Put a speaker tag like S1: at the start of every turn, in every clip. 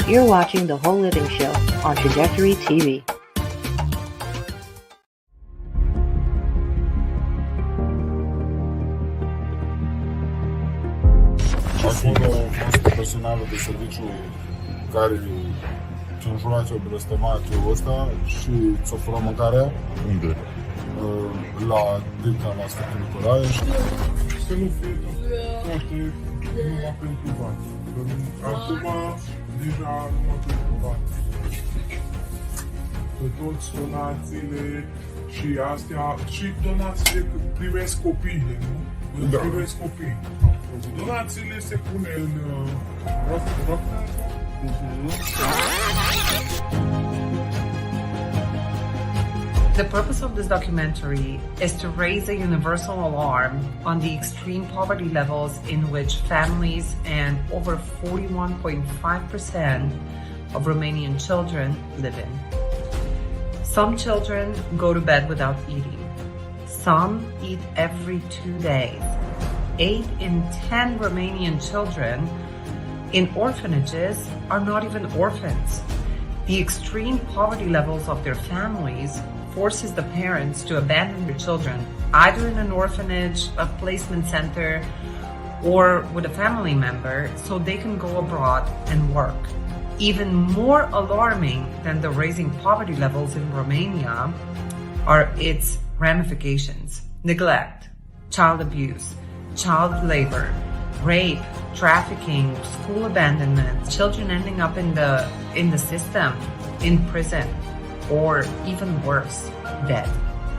S1: You're watching The Whole Living Show on Trajectory TV.
S2: Acolo fost personalul de serviciu care te înjurați o blestematul ăsta și ți oferă mâncarea.
S3: Unde?
S2: La Dilca, la Sfântul Nicolae. Să nu fie foarte numai pentru bani. Acum deja numai pentru bani. Pe toți donațiile și astea, și donațiile privesc copiii, nu?
S3: Da.
S2: Privesc copiii. Donațiile se pune în
S4: The purpose of this documentary is to raise a universal alarm on the extreme poverty levels in which families and over 41.5% of Romanian children live in. Some children go to bed without eating. Some eat every 2 days. 8 in 10 Romanian children in orphanages are not even orphans. The extreme poverty levels of their families forces the parents to abandon their children, either in an orphanage, a placement center, or with a family member, so they can go abroad and work. Even more alarming than the rising poverty levels in Romania are its ramifications: neglect, child abuse, child labor, rape, trafficking, school abandonment, children ending up in the system, in prison, or even worse, dead.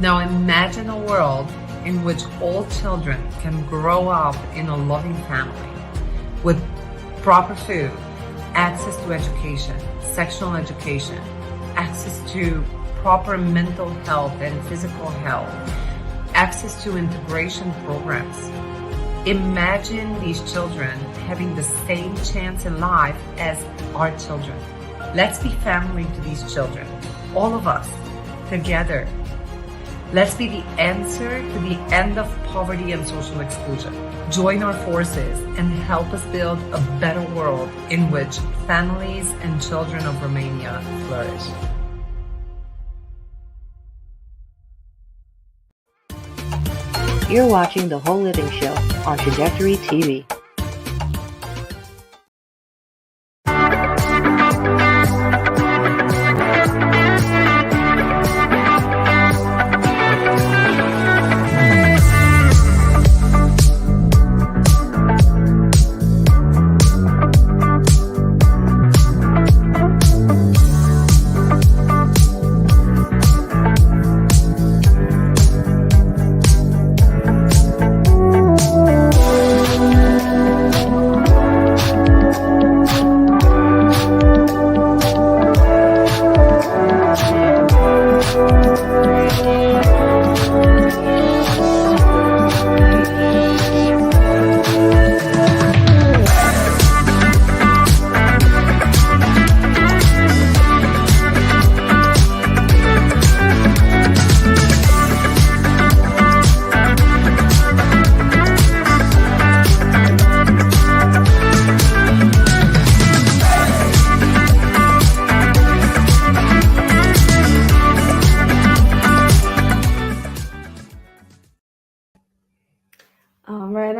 S4: Now imagine a world in which all children can grow up in a loving family with proper food, access to education, sexual education, access to proper mental health and physical health, access to integration programs. Imagine these children having the same chance in life as our children. Let's be family to these children. All of us, together. Let's be the answer to the end of poverty and social exclusion. Join our forces and help us build a better world in which families and children of Romania flourish.
S1: You're watching The Whole Living Show on Trajectory TV.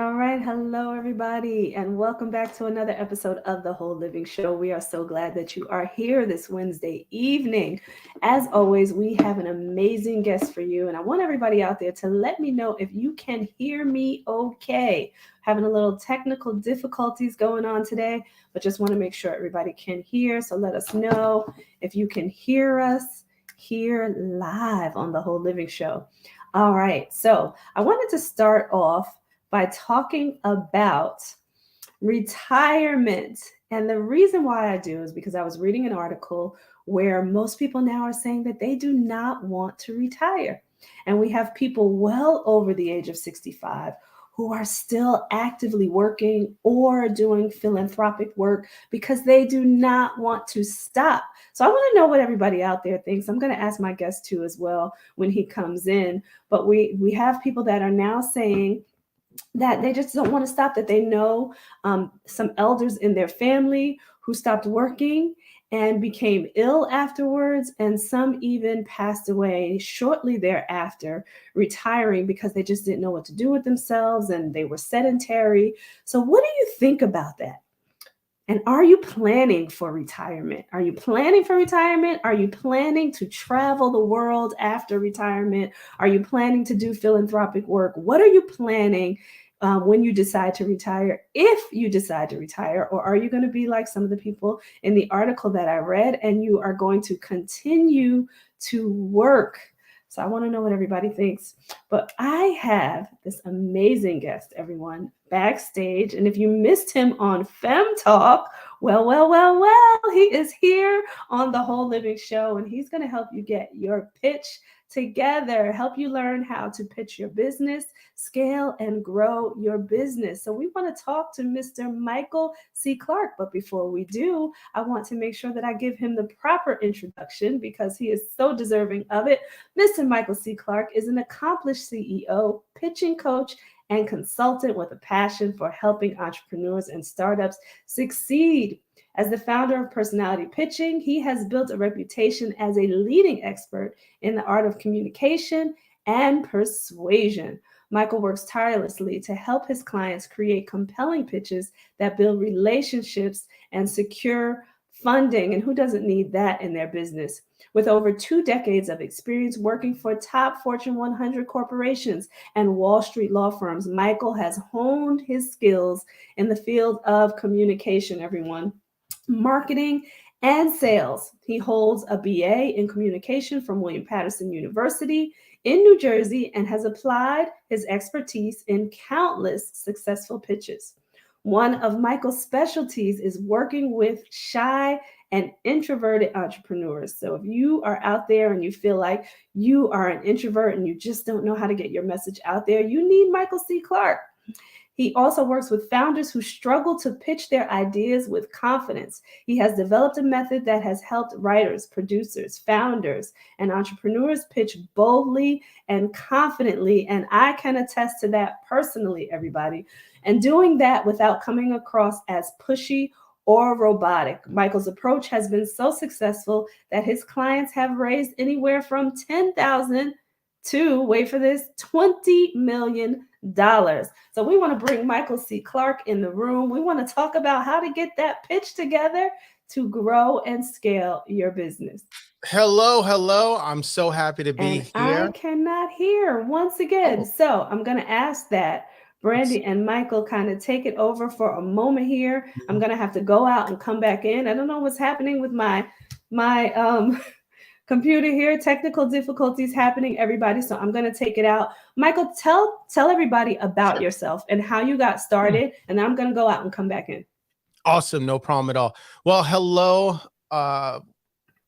S5: All right. Hello, everybody, and welcome back to another episode of The Whole Living Show. We are so glad that you are here this Wednesday evening. As always, we have an amazing guest for you, and I want everybody out there to let me know if you can hear me okay. Having a little technical difficulties going on today, but just want to make sure everybody can hear. So let us know if you can hear us here live on The Whole Living Show. All right. So I wanted to start off by talking about retirement. And the reason why I do is because I was reading an article where most people now are saying that they do not want to retire. And we have people well over the age of 65 who are still actively working or doing philanthropic work because they do not want to stop. So I want to know what everybody out there thinks. I'm going to ask my guest too as well when he comes in. But we have people that are now saying that they just don't want to stop, that they know some elders in their family who stopped working and became ill afterwards, and some even passed away shortly thereafter, retiring because they just didn't know what to do with themselves and they were sedentary. So, what do you think about that? And are you planning for retirement? Are you planning for retirement? Are you planning to travel the world after retirement? Are you planning to do philanthropic work? What are you planning when you decide to retire, if you decide to retire? Or are you going to be like some of the people in the article that I read and you are going to continue to work? So I want to know what everybody thinks. But I have this amazing guest, everyone, backstage. And if you missed him on Fem Talk, well, he is here on the Whole Living Show, and he's going to help you get your pitch together, help you learn how to pitch your business, scale, and grow your business. So we want to talk to Mr. Michael C. Clark. But before we do, I want to make sure that I give him the proper introduction because he is so deserving of it. Mr. Michael C. Clark is an accomplished CEO, pitching coach, and consultant with a passion for helping entrepreneurs and startups succeed. As the founder of Personality Pitching, he has built a reputation as a leading expert in the art of communication and persuasion. Michael works tirelessly to help his clients create compelling pitches that build relationships and secure funding. And who doesn't need that in their business? With over 2 decades of experience working for top Fortune 100 corporations and Wall Street law firms, Michael has honed his skills in the field of communication, everyone, marketing, and sales. He holds a BA in communication from William Patterson University in New Jersey and has applied his expertise in countless successful pitches. One of Michael's specialties is working with shy and introverted entrepreneurs. So if you are out there and you feel like you are an introvert and you just don't know how to get your message out there, you need Michael C. Clark. He also works with founders who struggle to pitch their ideas with confidence. He has developed a method that has helped writers, producers, founders, and entrepreneurs pitch boldly and confidently. And I can attest to that personally, everybody. And doing that without coming across as pushy or robotic. Michael's approach has been so successful that his clients have raised anywhere from $10,000 to, wait for this, $20 million. So we want to bring Michael C. Clark in the room. We want to talk about how to get that pitch together to grow and scale your business.
S3: Hello. I'm so happy to be here.
S5: I cannot hear once again. So I'm going to ask that Brandy and Michael kind of take it over for a moment here. I'm going to have to go out and come back in. I don't know what's happening with my computer here. Technical difficulties happening, everybody. So I'm going to take it out. Michael, tell everybody about yourself and how you got started. And then I'm going to go out and come back in.
S3: Awesome. No problem at all. Well, hello,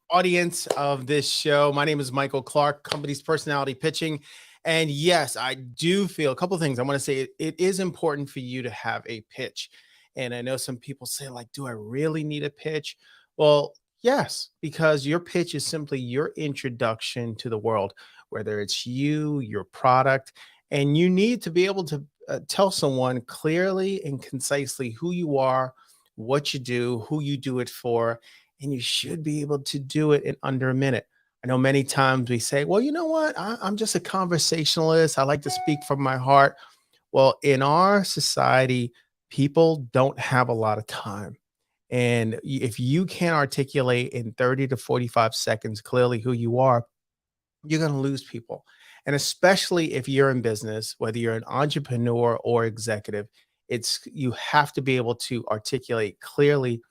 S3: audience of this show. My name is Michael Clark, company's Personality Pitching. And yes, I do feel a couple of things. I want to say it is important for you to have a pitch. And I know some people say, like, do I really need a pitch? Well, yes, because your pitch is simply your introduction to the world, whether it's you, your product, and you need to be able to tell someone clearly and concisely who you are, what you do, who you do it for, and you should be able to do it in under a minute. I know many times we say, well, you know what? I'm just a conversationalist. I like to speak from my heart. Well, in our society, people don't have a lot of time. And if you can't articulate in 30 to 45 seconds clearly who you are, you're going to lose people. And especially if you're in business, whether you're an entrepreneur or executive, you have to be able to articulate clearly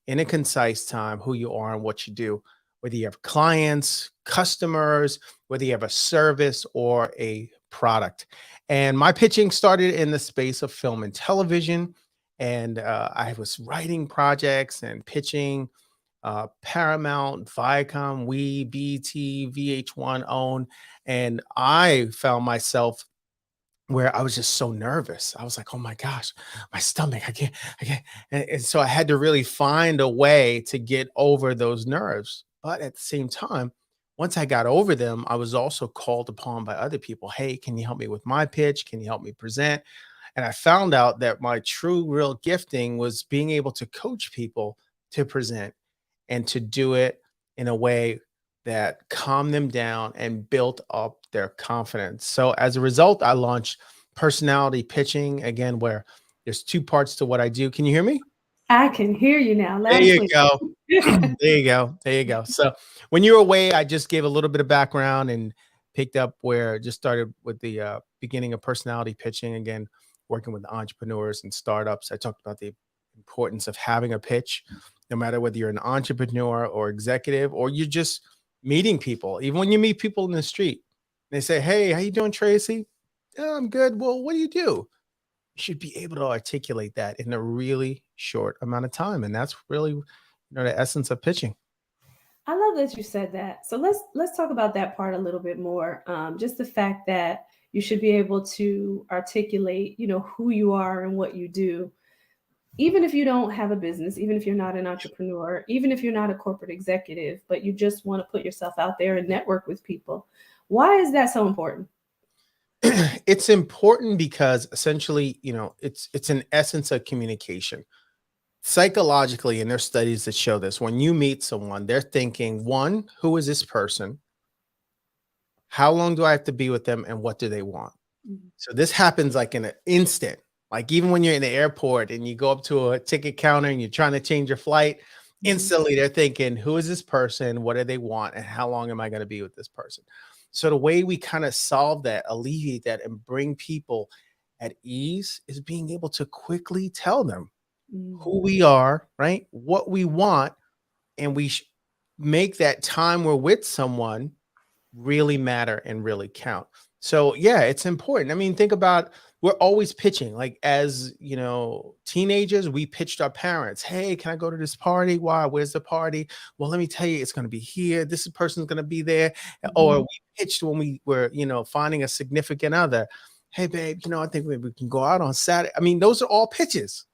S3: in a concise time who you are and what you do, whether you have clients, customers, whether you have a service or a product. And my pitching started in the space of film and television. And I was writing projects and pitching Paramount, Viacom, BET, VH1, OWN. And I found myself where I was just so nervous. I was like, oh my gosh, my stomach, I can't. And so I had to really find a way to get over those nerves. But at the same time, once I got over them, I was also called upon by other people. Hey, can you help me with my pitch? Can you help me present? And I found out that my true, real gifting was being able to coach people to present and to do it in a way that calmed them down and built up their confidence. So as a result, I launched personality pitching again, where there's two parts to what I do. Can you hear me?
S5: I can hear you now,
S3: There
S5: loud and
S3: you
S5: clear.
S3: go. There you go. There you go. So when you were away, I just gave a little bit of background and picked up where just started with the beginning of personality pitching. Again, working with entrepreneurs and startups. I talked about the importance of having a pitch, no matter whether you're an entrepreneur or executive, or you're just meeting people. Even when you meet people in the street, they say, "Hey, how you doing, Tracy?" "Yeah, I'm good." "Well, what do?" You should be able to articulate that in a really short amount of time. And that's really, the essence of pitching.
S5: I love that you said that. So let's talk about that part a little bit more. Just the fact that you should be able to articulate, who you are and what you do, even if you don't have a business, even if you're not an entrepreneur, even if you're not a corporate executive, but you just want to put yourself out there and network with people. Why is that so important?
S3: It's important because essentially, it's an essence of communication. Psychologically, and there's studies that show this, when you meet someone, they're thinking, one, who is this person? How long do I have to be with them? And what do they want?
S5: Mhm.
S3: So this happens like in an instant. Like even when you're in the airport and you go up to a ticket counter and you're trying to change your flight, instantly they're thinking, who is this person? What do they want? And how long am I going to be with this person? So the way we kind of solve that, alleviate that, and bring people at ease is being able to quickly tell them who we are, right? What we want, and we make that time we're with someone really matter and really count. So yeah, it's important. I mean, think about, we're always pitching. Like as teenagers, we pitched our parents, "Hey, can I go to this party?" "Why? Where's the party?" "Well, let me tell you, it's going to be here. This person's going to be there." Or we pitched when we were, finding a significant other. "Hey, babe, I think maybe we can go out on Saturday." I mean, those are all pitches.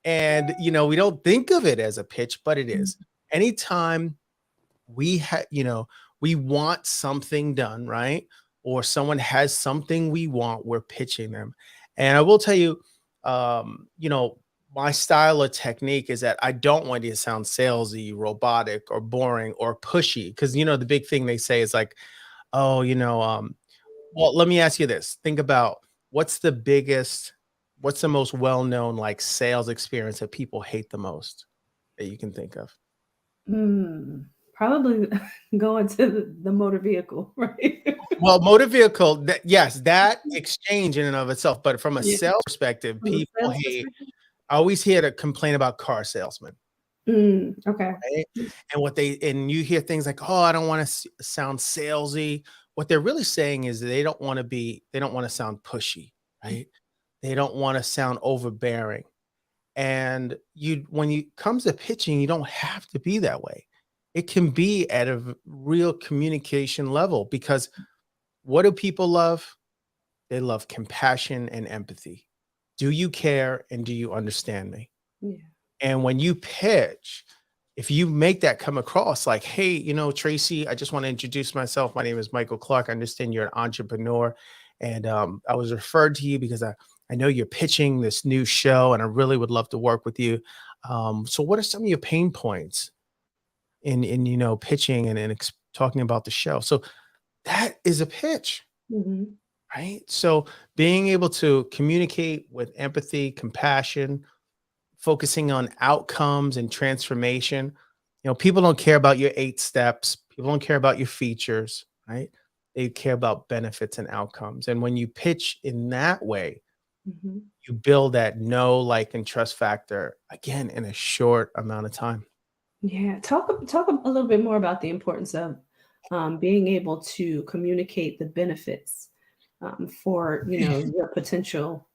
S3: And, we don't think of it as a pitch, but it is. Anytime we we want something done, right? Or someone has something we want, we're pitching them. And I will tell you, my style of technique is that I don't want it to sound salesy, robotic, or boring, or pushy. Because, the big thing they say is like, "Oh, well, let me ask you this. Think about what's the most well-known like sales experience that people hate the most that you can think of?"
S5: Probably going to the motor vehicle, right?
S3: Well, motor vehicle, yes, that exchange in and of itself, but from a
S5: Yeah.
S3: sales perspective,
S5: From a
S3: people
S5: sales
S3: hate.
S5: perspective?
S3: I always hear to complain about car salesmen,
S5: Okay.
S3: right? And you hear things like, "Oh, I don't want to sound salesy." What they're really saying is they don't want to sound pushy, right? They don't want to sound overbearing. And when you comes to pitching, you don't have to be that way. It can be at a real communication level, because what do people love? They love compassion and empathy. Do you care and do you understand me?
S5: Yeah.
S3: And when you pitch, if you make that come across like, "Hey, Tracy, I just want to introduce myself. My name is Michael Clark. I understand you're an entrepreneur. And I was referred to you because I know you're pitching this new show and I really would love to work with you. So what are some of your pain points in pitching and talking about the show?" So that is a pitch,
S5: Mhm.
S3: right? So being able to communicate with empathy, compassion, focusing on outcomes and transformation. People don't care about your 8 steps. People don't care about your features, right? They care about benefits and outcomes. And when you pitch in that way,
S5: Mhm.
S3: you build that know, like, and trust factor again in a short amount of time.
S5: Yeah. Talk a little bit more about the importance of being able to communicate the benefits for your potential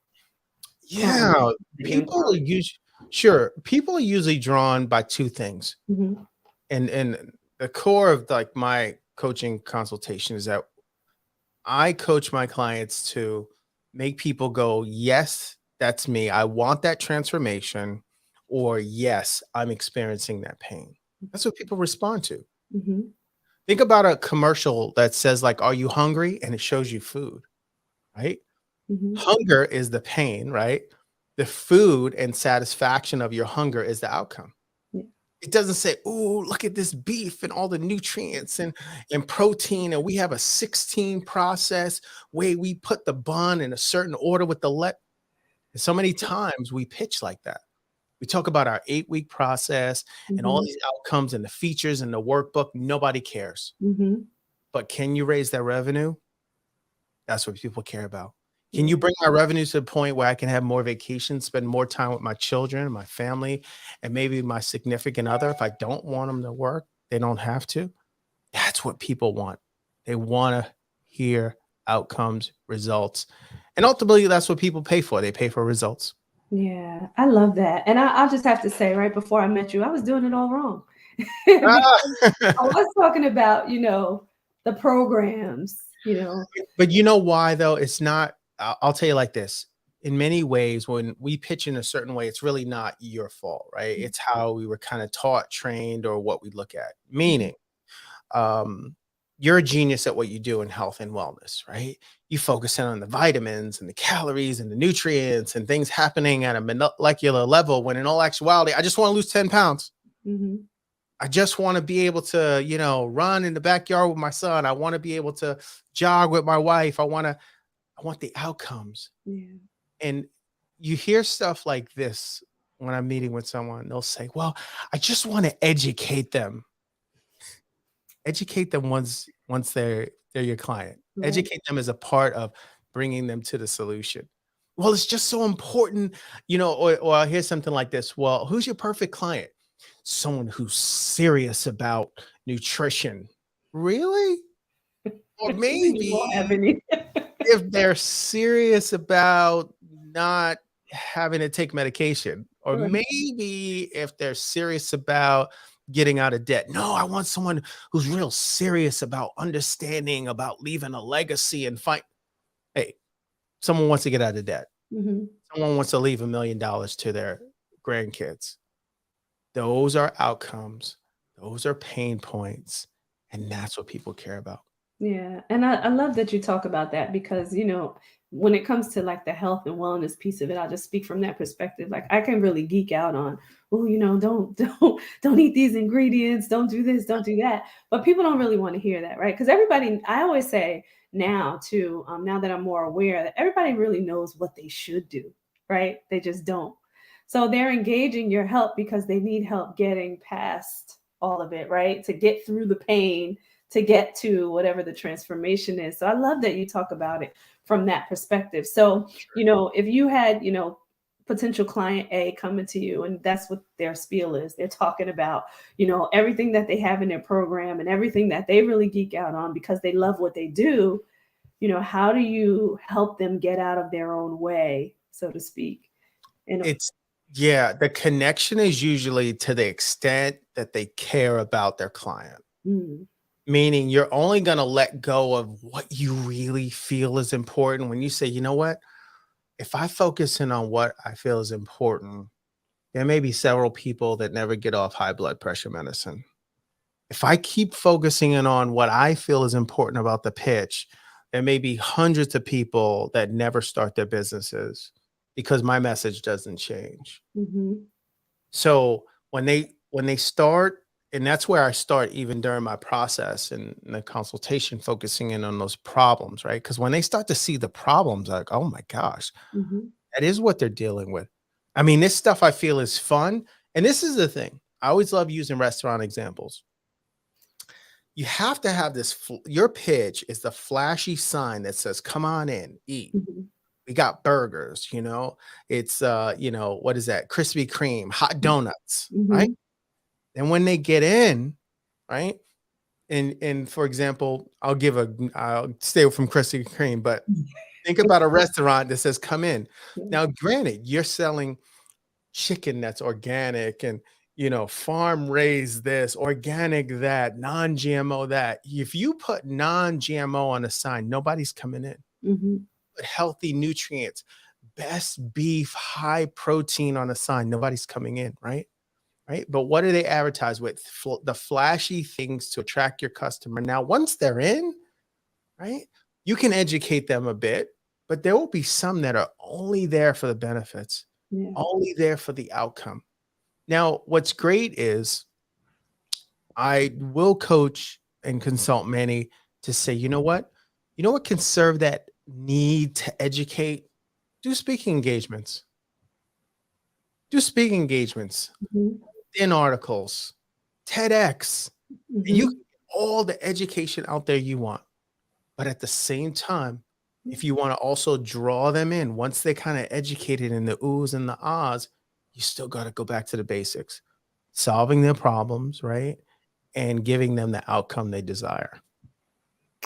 S5: client.
S3: Yeah,
S5: that you
S3: people are
S5: encounter.
S3: usually sure. People are usually drawn by two things.
S5: Mhm.
S3: And the core of like my coaching consultation is that I coach my clients to make people go, "Yes, that's me. I want that transformation," or "Yes, I'm experiencing that pain." That's what people respond to.
S5: Mhm.
S3: Think about a commercial that says like, "Are you hungry?" and it shows you food, right?
S5: Mhm.
S3: Hunger is the pain, right? The food and satisfaction of your hunger is the outcome.
S5: Yeah.
S3: It doesn't say, "Oh, look at this beef and all the nutrients and protein, and we have a 16 process where we put the bun in a certain order with the let." So many times we pitch like that. We talk about our 8-week process and all
S5: Mhm.
S3: these outcomes and the features and the workbook. Nobody cares.
S5: Mhm.
S3: But can you raise that revenue? That's what people care about. Can
S5: Yeah.
S3: you bring my revenue to the point where I can have more vacations, spend more time with my children, my family, and maybe my significant other? If I don't want them to work, they don't have to. That's what people want. They want to hear outcomes, results. And ultimately, that's what people pay for. They pay for results.
S5: Yeah, I love that. And I'll just have to say, right before I met you, I was doing it all wrong.
S3: Ah.
S5: Because I was talking about, the programs,
S3: But you know why though? It's not. I'll tell you like this. In many ways, when we pitch in a certain way, it's really not your fault, right? It's how we were kind of taught, trained, or what we look at. Meaning, um, you're a genius at what you do in health and wellness, right? You focus in on the vitamins and the calories and the nutrients and things happening at a molecular level. When in all actuality, I just want to lose 10 pounds.
S5: Mhm.
S3: I just want to be able to, run in the backyard with my son. I want to be able to jog with my wife. I want the outcomes.
S5: Yeah.
S3: And you hear stuff like this when I'm meeting with someone. They'll say, "Well, I just want to educate them." Educate them once they're your client.
S5: Right.
S3: Educate them as a part of bringing them to the solution. Well, it's just so important, or I'll hear something like this. Well, who's your perfect client? Someone who's serious about nutrition. Really? Or
S5: You won't have
S3: maybe
S5: any.
S3: if they're serious about not having to take medication, or
S5: Right.
S3: maybe if they're serious about getting out of debt. No, I want someone who's real serious about understanding, about leaving a legacy and fight. Hey, someone wants to get out of debt.
S5: Mhm.
S3: Someone wants to leave $1 million to their grandkids. Those are outcomes. Those are pain points. And that's what people care about.
S5: Yeah, and I love that you talk about that because, when it comes to like the health and wellness piece of it, I'll just speak from that perspective. Like I can really geek out on, oh, don't eat these ingredients, don't do this, don't do that. But people don't really want to hear that, right? Because everybody, I always say now too, now that I'm more aware that everybody really knows what they should do, right? They just don't. So they're engaging your help because they need help getting past all of it, right? To get through the pain to get to whatever the transformation is. So I love that you talk about it from that perspective. So, if you had, potential client A coming to you and that's what their spiel is, they're talking about, everything that they have in their program and everything that they really geek out on because they love what they do, how do you help them get out of their own way, so to speak? And
S3: It's Yeah, the connection is usually to the extent that they care about their client.
S5: mm,
S3: Meaning you're only going to let go of what you really feel is important when you say, "You know what? If I focus in on what I feel is important, there may be several people that never get off high blood pressure medicine. If I keep focusing in on what I feel is important about the pitch, there may be hundreds of people that never start their businesses because my message doesn't change."
S5: mhm,
S3: So when they start, and that's where I start even during my process and the consultation, focusing in on those problems, right? Because when they start to see the problems, like, oh my gosh,
S5: mhm,
S3: that is what they're dealing with. I mean, this stuff I feel is fun. And this is the thing. I always love using restaurant examples. You have to have this, your pitch is the flashy sign that says, "Come on in, eat.
S5: mhm,
S3: We got burgers, it's what is that? Krispy Kreme, hot donuts, right?"
S5: mhm,
S3: And when they get in, right? And for example, I'll stay from Krispy Kreme, but think about a restaurant that says, "Come in."
S5: mhm,
S3: Now, granted, you're selling chicken that's organic and farm raised this, organic that, non-GMO that. If you put non-GMO on a sign, nobody's coming in.
S5: mhm,
S3: Put healthy nutrients, best beef, high protein on a sign, nobody's coming in, right? Right? But what do they advertise with? The flashy things to attract your customer. Now, once they're in, right, you can educate them a bit, but there will be some that are only there for the benefits,
S5: yeah,
S3: only there for the outcome. Now, what's great is I will coach and consult many to say, you know what can serve that need to educate? Do speaking engagements. Do speaking engagements
S5: Mhm.
S3: in articles, TEDx. And you
S5: Mhm.
S3: can get all the education out there you want. But at the same time, if you want to also draw them in, once they kind of educated in the oohs and the ahs, you still got to go back to the basics, solving their problems, right? And giving them the outcome they desire.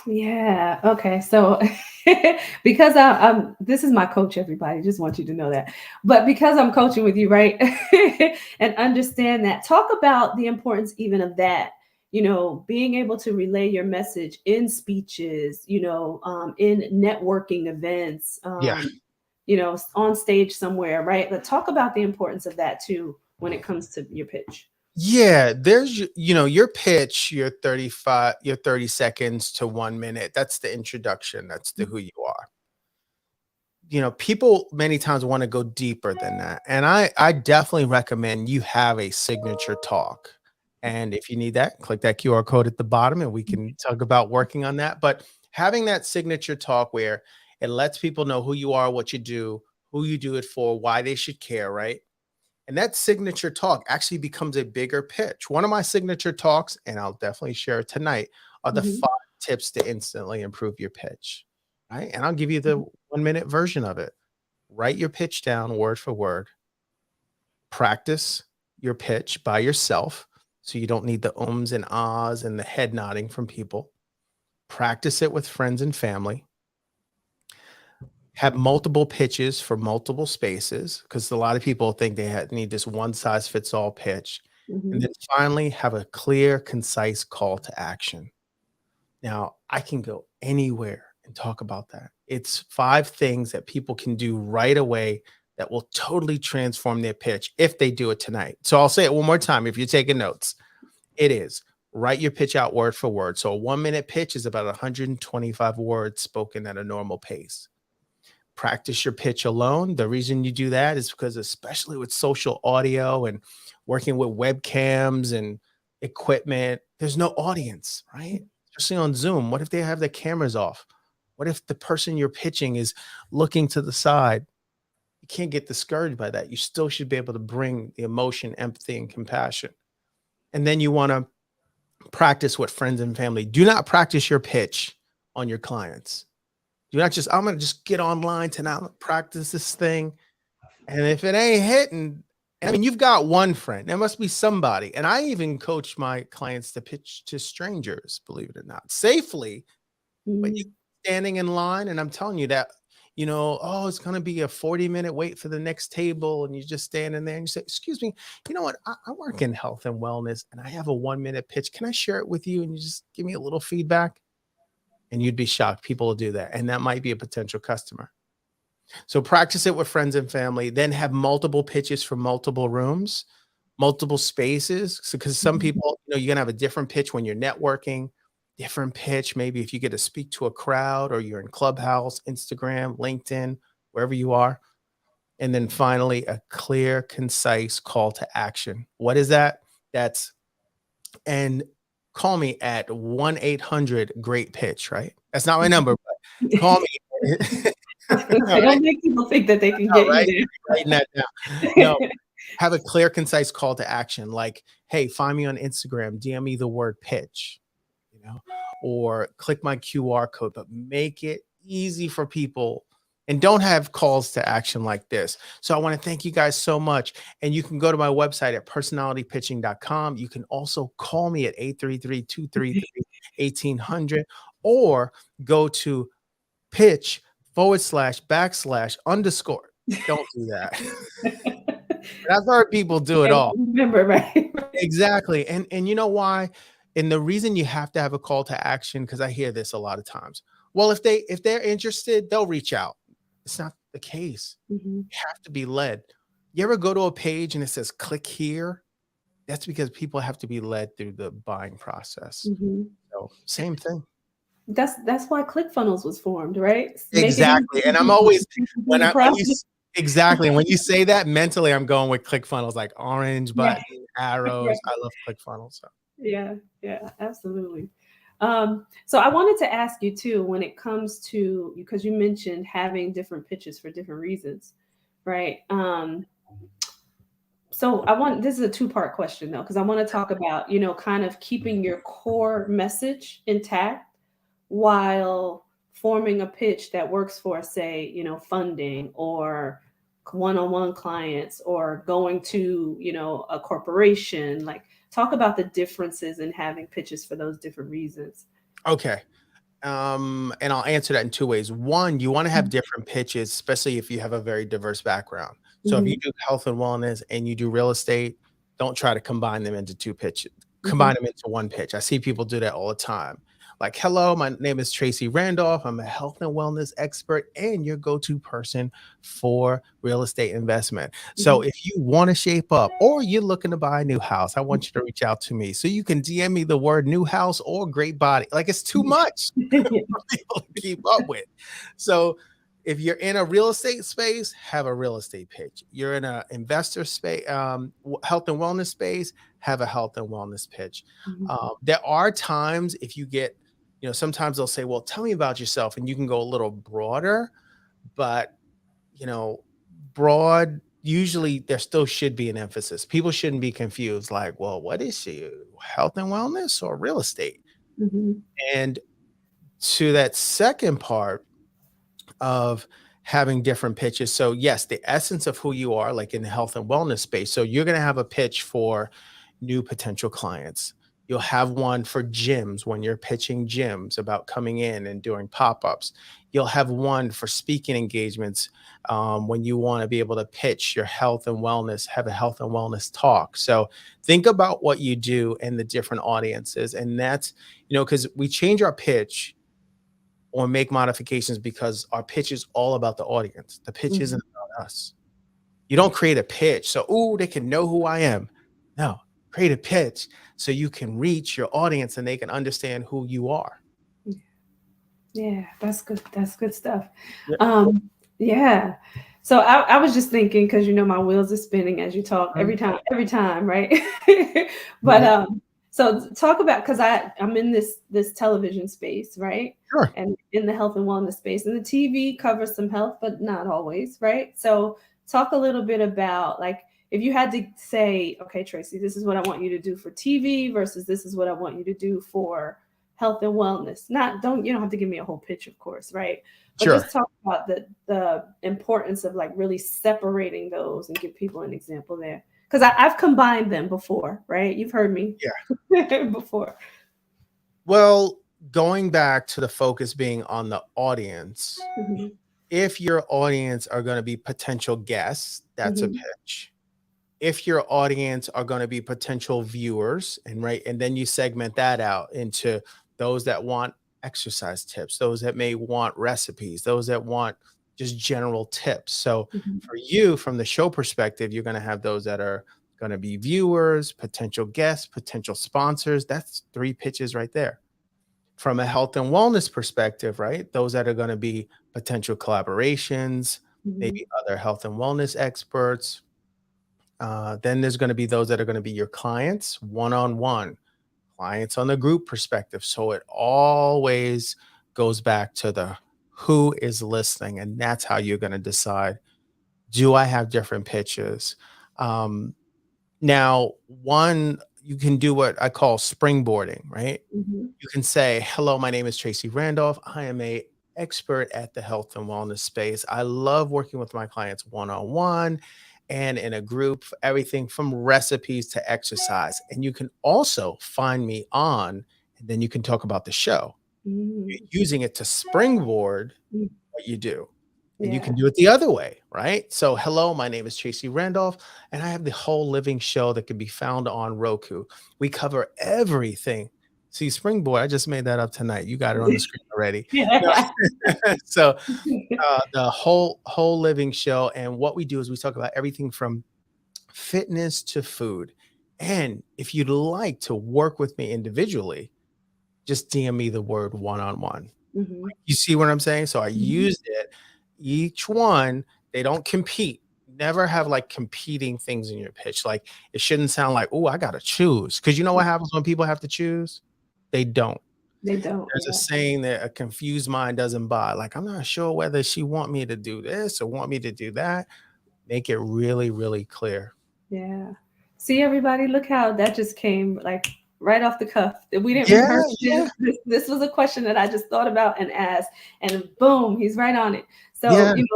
S5: Yeah. Okay. So because I'm this is my coach, everybody. Just want you to know that. But because I'm coaching with you, right? And understand that. Talk about the importance even of that. Being able to relay your message in speeches, in networking events,
S3: Yeah.
S5: on stage somewhere, right? But talk about the importance of that too when it comes to your pitch.
S3: Yeah, there's your pitch, your 30 seconds to 1 minute. That's the introduction. That's the who you are. People many times want to go deeper than that. And I definitely recommend you have a signature talk. And if you need that, click that QR code at the bottom and we can talk about working on that. But having that signature talk where it lets people know who you are, what you do, who you do it for, why they should care, right? And that signature talk actually becomes a bigger pitch. One of my signature talks, and I'll definitely share it tonight, are the
S5: Mhm.
S3: 5 tips to instantly improve your pitch. Right. And I'll give you the 1 minute version of it. Write your pitch down word for word. Practice your pitch by yourself. So you don't need the ums and ahs and the head nodding from people. Practice it with friends and family. Have multiple pitches for multiple spaces because a lot of people think they need this one size fits all pitch. And
S5: Mhm.
S3: then finally, have a clear, concise call to action. Now, I can go anywhere and talk about that. It's 5 things that people can do right away that will totally transform their pitch if they do it tonight. So I'll say it one more time if you're taking notes. It is write your pitch out word for word. So a 1 minute pitch is about 125 words spoken at a normal pace. Practice your pitch alone. The reason you do that is because, especially with social audio and working with webcams and equipment, there's no audience, right? Especially on Zoom. What if they have their cameras off? What if the person you're pitching is looking to the side? You can't get discouraged by that. You still should be able to bring the emotion, empathy, and compassion. And then you want to practice with friends and family. Do not practice your pitch on your clients. I'm going to just get online tonight, practice this thing. And if it ain't hitting, I mean, you've got one friend. There must be somebody. And I even coach my clients to pitch to strangers, believe it or not, safely. But you
S5: Mhm.
S3: standing in line, and I'm telling you that, oh, it's going to be a 40-minute wait for the next table. And you're just standing there and you say, excuse me, you know what? I work in health and wellness and I have a 1 minute pitch. Can I share it with you? And you just give me a little feedback. And you'd be shocked. People will do that. And that might be a potential customer. So practice it with friends and family, then have multiple pitches for multiple rooms, multiple spaces. So, because some
S5: Mhm.
S3: people, you're going to have a different pitch when you're networking, different pitch. Maybe if you get to speak to a crowd or you're in Clubhouse, Instagram, LinkedIn, wherever you are. And then finally, a clear, concise call to action. What is that? And call me at 1-800-GREAT-PITCH, right? That's not my number, but call me. All right.
S5: Don't make people think that they can
S3: All
S5: get
S3: right.
S5: you
S3: Writing that down.
S5: there.
S3: No, have a clear, concise call to action. Like, hey, find me on Instagram, DM me the word pitch, or click my QR code, but make it easy for people and don't have calls to action like this. So I want to thank you guys so much. And you can go to my website at personalitypitching.com. You can also call me at 833-233-1800 or go to pitch//_. Don't do that. I've heard people do it all.
S5: Remember, right?
S3: Exactly. And you know why? And the reason you have to have a call to action, because I hear this a lot of times. Well, if they're interested, they'll reach out. It's not the case.
S5: Mhm.
S3: You have to be led. You ever go to a page and it says click here? That's because people have to be led through the buying process.
S5: Mhm.
S3: So same thing.
S5: That's why ClickFunnels was formed, right? Make it easy
S3: Exactly.
S5: for
S3: And I'm
S5: people
S3: always
S5: to do
S3: when
S5: the
S3: I when you
S5: process.
S3: Exactly. And when you say that mentally, I'm going with ClickFunnels, like orange
S5: Yeah.
S3: button, arrows. I love ClickFunnels. So.
S5: Yeah, yeah, absolutely. So I wanted to ask you too, when it comes to, because you mentioned having different pitches for different reasons, right? So this is a two-part question though, because I want to talk about, kind of keeping your core message intact while forming a pitch that works for, say, funding or one-on-one clients or going to, a corporation. Like, talk about the differences in having pitches for those different reasons.
S3: Okay. And I'll answer that in two ways. One, you want to have different pitches, especially if you have a very diverse background. So if you do health and wellness and you do real estate, don't try to combine them into two pitches. Combine them into one pitch. I see people do that all the time. Like, hello, my name is Tracy Randolph. I'm a health and wellness expert and your go-to person for real estate investment. So if you want to shape up or you're looking to buy a new house, I want you to reach out to me. So you can DM me the word new house or great body. Like, it's too much for people to keep up with. So if you're in a real estate space, have a real estate pitch. You're in an investor space, health and wellness space, have a health and wellness pitch. There are times if you get, sometimes they'll say, well, tell me about yourself. And you can go a little broader, but, broad, usually there still should be an emphasis. People shouldn't be confused. Like, well, what is she? Health and wellness or real estate? And to that second part of having different pitches. So yes, the essence of who you are, like in the health and wellness space. So you're going to have a pitch for new potential clients. You'll have one for gyms when you're pitching gyms about coming in and doing pop-ups. You'll have one for speaking engagements when you want to be able to pitch your health and wellness, have a health and wellness talk. So think about what you do and the different audiences. And that's, because we change our pitch or make modifications because our pitch is all about the audience. The pitch isn't about us. You don't create a pitch so, they can know who I am. No, create a pitch so you can reach your audience and they can understand who you are.
S5: Yeah, that's good. That's good stuff.
S3: Yeah.
S5: Yeah. So I was just thinking, because my wheels are spinning as you talk every time, right? But so talk about, because I'm in this television space, right?
S3: Sure.
S5: And in the health and wellness space, and the TV covers some health, but not always, right? So talk a little bit about, like, if you had to say, okay, Tracy, this is what I want you to do for TV versus this is what I want you to do for health and wellness. You don't have to give me a whole pitch, of course, right? But
S3: Sure.
S5: Just talk about the importance of, like, really separating those and give people an example there. Because I've combined them before, right? You've heard me before.
S3: Well, going back to the focus being on the audience, if your audience are going to be potential guests, that's a pitch. If your audience are going to be potential viewers, and then you segment that out into those that want exercise tips, those that may want recipes, those that want just general tips. So for you, from the show perspective, you're going to have those that are going to be viewers, potential guests, potential sponsors. That's 3 pitches right there. From a health and wellness perspective, right? Those that are going to be potential collaborations, maybe other health and wellness experts. Then there's going to be those that are going to be your clients, one-on-one, clients on the group perspective. So it always goes back to the who is listening. And that's how you're going to decide, do I have different pitches? Now, one, you can do what I call springboarding, right? You can say, hello, my name is Tracy Randolph. I am a expert at the health and wellness space. I love working with my clients one-on-one and in a group, everything from recipes to exercise. And you can also find me on, and then you can talk about the show. You're using it to springboard what you do. And you can do it the other way, right? So, hello, my name is Tracy Randolph, and I have the Whole Living Show that can be found on Roku. We cover everything. See, springboard, I just made that up tonight. You got it on the screen already. So the whole living show. And what we do is we talk about everything from fitness to food. And if you'd like to work with me individually, just DM me the word one-on-one. You see what I'm saying? So I used it. Each one They don't compete. Never have like competing things in your pitch. Like it shouldn't sound like, oh, I gotta choose. Because you know what happens when people have to choose? They don't.
S5: They don't.
S3: There's a saying that a confused mind doesn't buy. Like, I'm not sure whether she want me to do this or want me to do that. Make it really, really clear.
S5: Yeah. See, everybody, look how that just came like right off the cuff. We didn't rehearse this. This was a question that I just thought about and asked, and boom, he's right on it. So,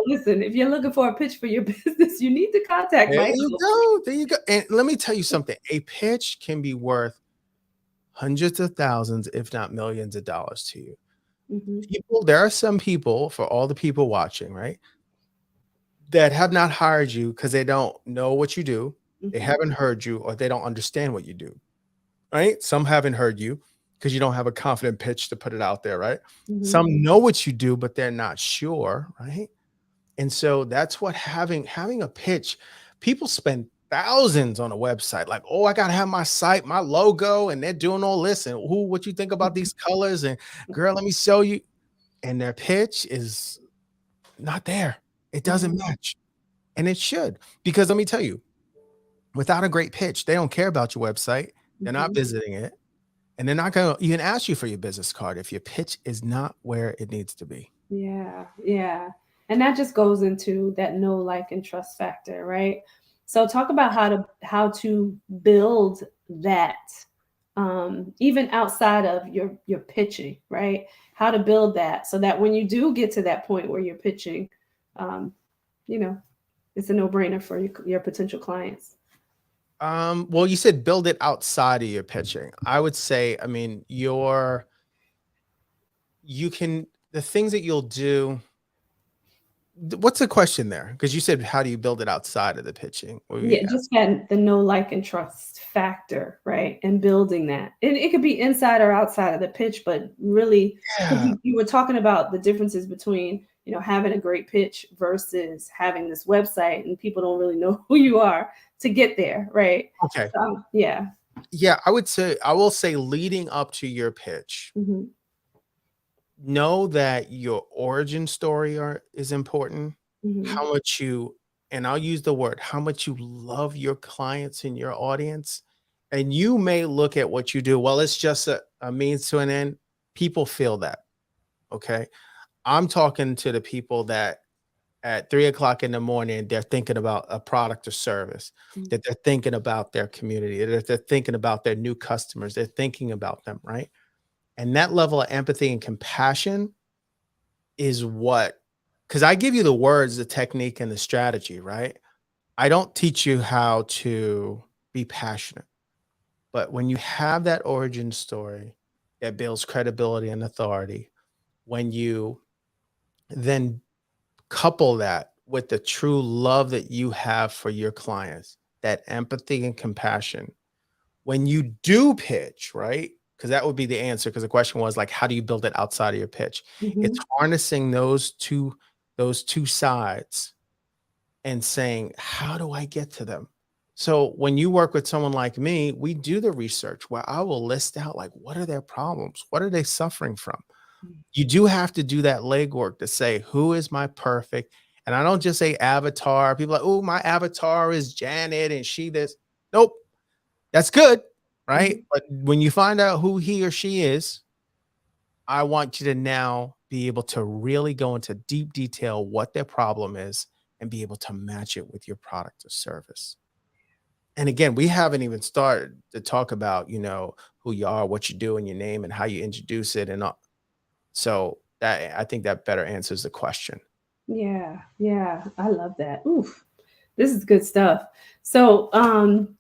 S5: listen, if you're looking for a pitch for your business, you need to contact Michael.
S3: There you go. And let me tell you something. A pitch can be worth hundreds of thousands, if not millions of dollars to you.
S5: Mm-hmm.
S3: There are some people, for all the people watching, right, that have not hired you because they don't know what you do. Mm-hmm. They haven't heard you, or they don't understand what you do, right? Some haven't heard you because you don't have a confident pitch to put it out there, right? Mm-hmm. Some know what you do, but they're not sure, right? And so that's what having a pitch, people spend thousands on a website. Like, oh, I got to have my site, my logo, and they're doing all this. And what you think about these colors? And girl, let me show you. And their pitch is not there. It doesn't match. And it should, because let me tell you, without a great pitch, they don't care about your website. They're not visiting it. And they're not going to even ask you for your business card if your pitch is not where it needs to be.
S5: Yeah. Yeah. And that just goes into that know, like, and trust factor, right? So talk about how to build that, even outside of your pitching, right? How to build that so that when you do get to that point where you're pitching, it's a no-brainer for your potential clients.
S3: Well, you said build it outside of your pitching. I would say, I mean, the things that you'll do. What's the question there? Because you said, how do you build it outside of the pitching?
S5: Just the know, like, and trust factor, right? And building that. And it could be inside or outside of the pitch, but really, you were talking about the differences between, having a great pitch versus having this website, and people don't really know who you are to get there, right?
S3: Okay.
S5: Yeah,
S3: I will say leading up to your pitch, know that your origin story is important. How much and I'll use the word, how much you love your clients and your audience. And you may look at what you do, well, it's just a means to an end. People feel that. Okay. I'm talking to the people that at 3 o'clock in the morning, they're thinking about a product or service, that they're thinking about their community, that they're thinking about their new customers. They're thinking about them, right? And that level of empathy and compassion is because I give you the words, the technique, and the strategy, right? I don't teach you how to be passionate. But when you have that origin story that builds credibility and authority, when you then couple that with the true love that you have for your clients, that empathy and compassion, when you do pitch, right? Because that would be the answer. Because the question was like, how do you build it outside of your pitch? It's harnessing those two sides and saying, how do I get to them? So when you work with someone like me, we do the research where I will list out like, what are their problems? What are they suffering from? You do have to do that legwork to say, who is my perfect? And I don't just say avatar. People are like, oh, my avatar is Janet and she this. Nope. That's good. Right. But when you find out who he or she is, I want you to now be able to really go into deep detail what their problem is and be able to match it with your product or service. And again, we haven't even started to talk about, who you are, what you do, and your name and how you introduce it. And so I think that better answers the question.
S5: Yeah. I love that. Oof. This is good stuff. So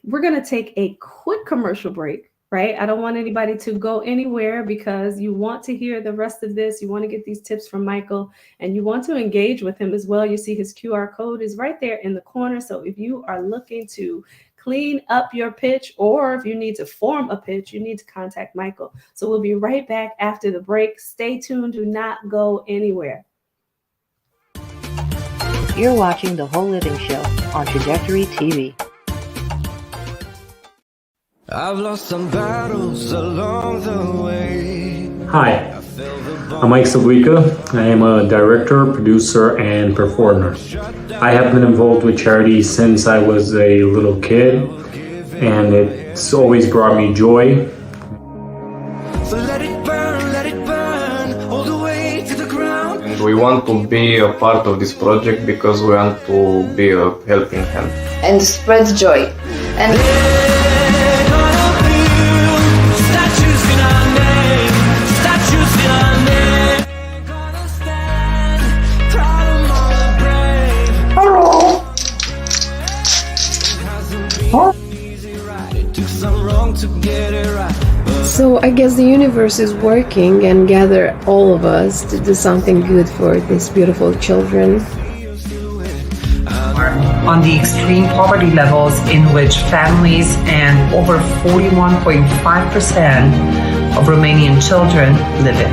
S5: we're going to take a quick commercial break, right? I don't want anybody to go anywhere because you want to hear the rest of this. You want to get these tips from Michael and you want to engage with him as well. You see his QR code is right there in the corner. So if you are looking to clean up your pitch, or if you need to form a pitch, you need to contact Michael. So we'll be right back after the break. Stay tuned. Do not go anywhere.
S1: You're watching The Whole Living Show on Trajectory TV.
S6: I've lost some battles along the way.
S7: Hi, I'm Mike Sabuika. I am a director, producer, and performer. I have been involved with charity since I was a little kid, and it's always brought me joy.
S6: So let it burn all the way to the ground.
S8: And we want to be a part of this project because we want to be a helping hand.
S9: And spread joy. And
S6: We're gonna build statues in our name, statues in our name. We're gonna stand proud among the brave. Hello. Hasn't been easy, right? It took some wrong to get it right.
S10: So I guess the universe is working and gather all of us to do something good for these beautiful children.
S4: On the extreme poverty levels in which families and over 41.5% of Romanian children live in.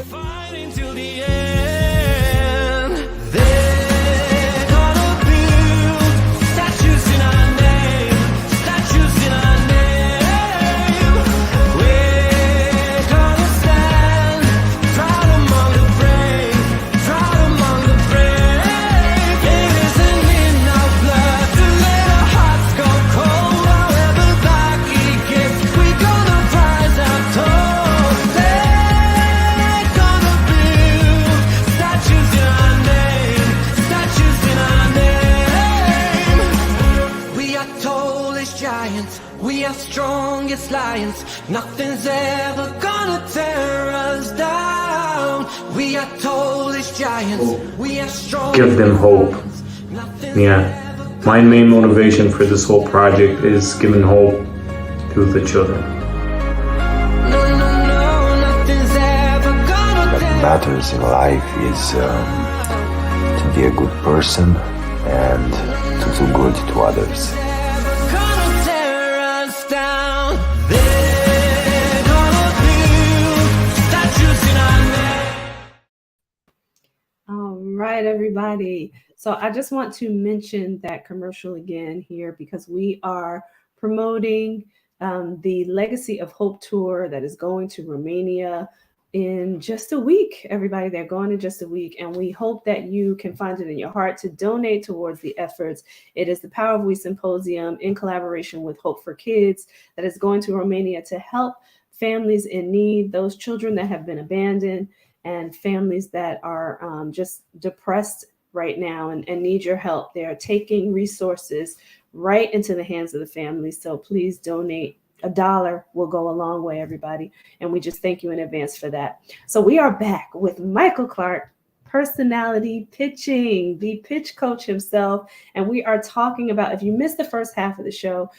S6: Fighting till the end. They're gonna build statues in our name, statues in our name. We're gonna stand proud among the brave, proud among the brave. It isn't in our blood to let our hearts go cold. However dark it gets, we're gonna rise our toast. They're gonna build statues in our name, statues in our name. We are tall as giants, we are strong as lions. Nothing's ever gonna tear us down. We are tall as giants, we are strong.
S7: Give them hope. Yeah. My main motivation for this whole project is giving hope to the children.
S6: No, no, no, nothing's ever gonna
S11: What
S6: tear
S11: matters in life is to be a good person and to do good to others.
S6: gonna tear us down. They're gonna build statues in our name.
S5: All right, everybody. So I just want to mention that commercial again here because we are promoting the Legacy of Hope tour that is going to Romania in just a week. Everybody, they're going in just a week, and we hope that you can find it in your heart to donate towards the efforts. It is the Power of We Symposium in collaboration with Hope for Kids that is going to Romania to help families in need, those children that have been abandoned, and families that are just depressed right now and need your help. They are taking resources right into the hands of the families. So please donate. $1 will go a long way, everybody. And we just thank you in advance for that. So we are back with Michael Clark, personality pitching, the pitch coach himself. And we are talking about, if you missed the first half of the show,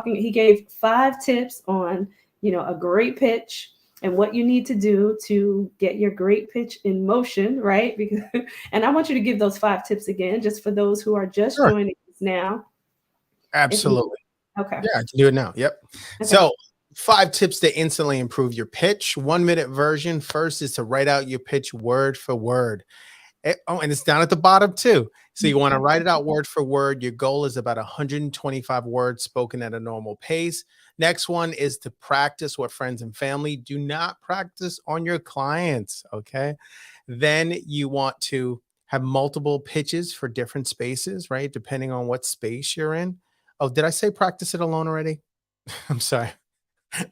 S5: he gave 5 tips on, a great pitch and what you need to do to get your great pitch in motion, right? Because, and I want you to give those 5 tips again, just for those who are just
S3: Sure.
S5: joining us now.
S3: Absolutely.
S5: Okay.
S3: Yeah, I can do it now. Yep.
S5: Okay.
S3: So 5 tips to instantly improve your pitch. 1-minute version. First is to write out your pitch word for word. And it's down at the bottom too. So you want to write it out word for word. Your goal is about 125 words spoken at a normal pace. Next one is to practice with friends and family. Do not practice on your clients. Okay. Then you want to have multiple pitches for different spaces, right? Depending on what space you're in. Oh, did I say practice it alone already? I'm sorry.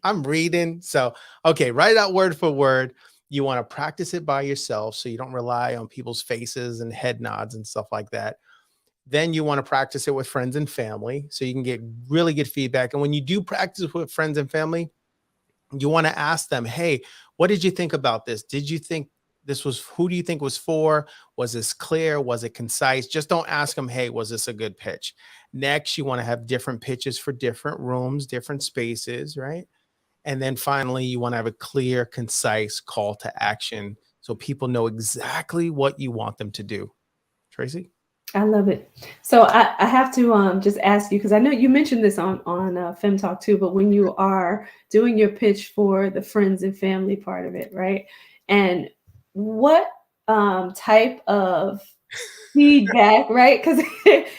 S3: I'm reading. So, okay, write it out word for word. You want to practice it by yourself so you don't rely on people's faces and head nods and stuff like that. Then you want to practice it with friends and family so you can get really good feedback. And when you do practice with friends and family, you want to ask them, hey, what did you think about this? Did you think this was, who do you think was for? Was this clear? Was it concise? Just don't ask them, hey, was this a good pitch? Next, you want to have different pitches for different rooms, different spaces, right? And then finally, you want to have a clear, concise call to action so people know exactly what you want them to do. Tracy?
S5: I love it. So I have to just ask you, because I know you mentioned this on Fem Talk too, but when you are doing your pitch for the friends and family part of it, right? And what type of feedback, right? Because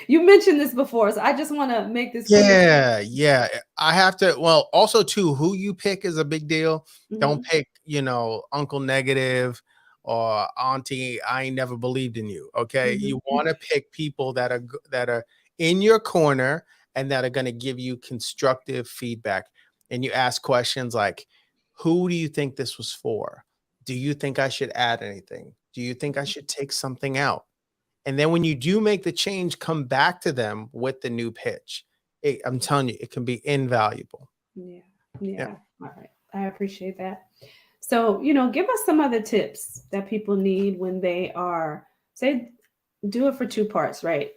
S5: you mentioned this before, so I just want to make this clear.
S3: Yeah. I have to, well, also too, who you pick is a big deal. Don't pick, Uncle Negative or auntie, I ain't never believed in you. Okay. You want to pick people that are in your corner and that are going to give you constructive feedback. And you ask questions like, who do you think this was for? Do you think I should add anything? Do you think I should take something out? And then when you do make the change, come back to them with the new pitch. I'm telling you, it can be invaluable.
S5: Yeah. All right. I appreciate that. So, give us some other tips that people need when they are, say, do it for two parts, right?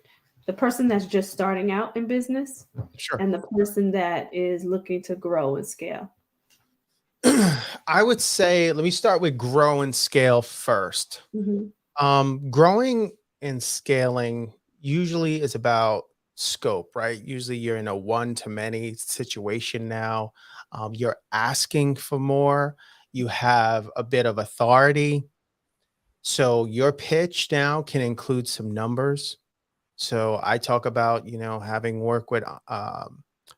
S5: The person that's just starting out in business,
S3: Sure.
S5: and the person that is looking to grow and scale.
S3: I would say, let me start with grow and scale first. Growing and scaling usually is about scope, right? Usually you're in a one-to-many situation now. You're asking for more. You have a bit of authority. So your pitch now can include some numbers. So I talk about, having worked with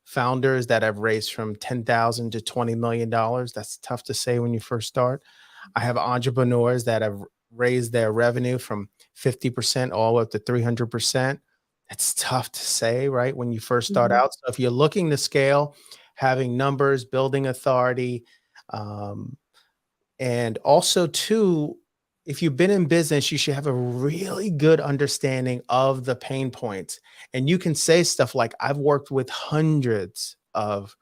S3: founders that have raised from $10,000 to $20 million. That's tough to say when you first start. I have entrepreneurs that have raised their revenue from 50% all the way up to 300%. That's tough to say, right? When you first start out. So if you're looking to scale, having numbers, building authority, and also too, if you've been in business, you should have a really good understanding of the pain points. And you can say stuff like, I've worked with hundreds of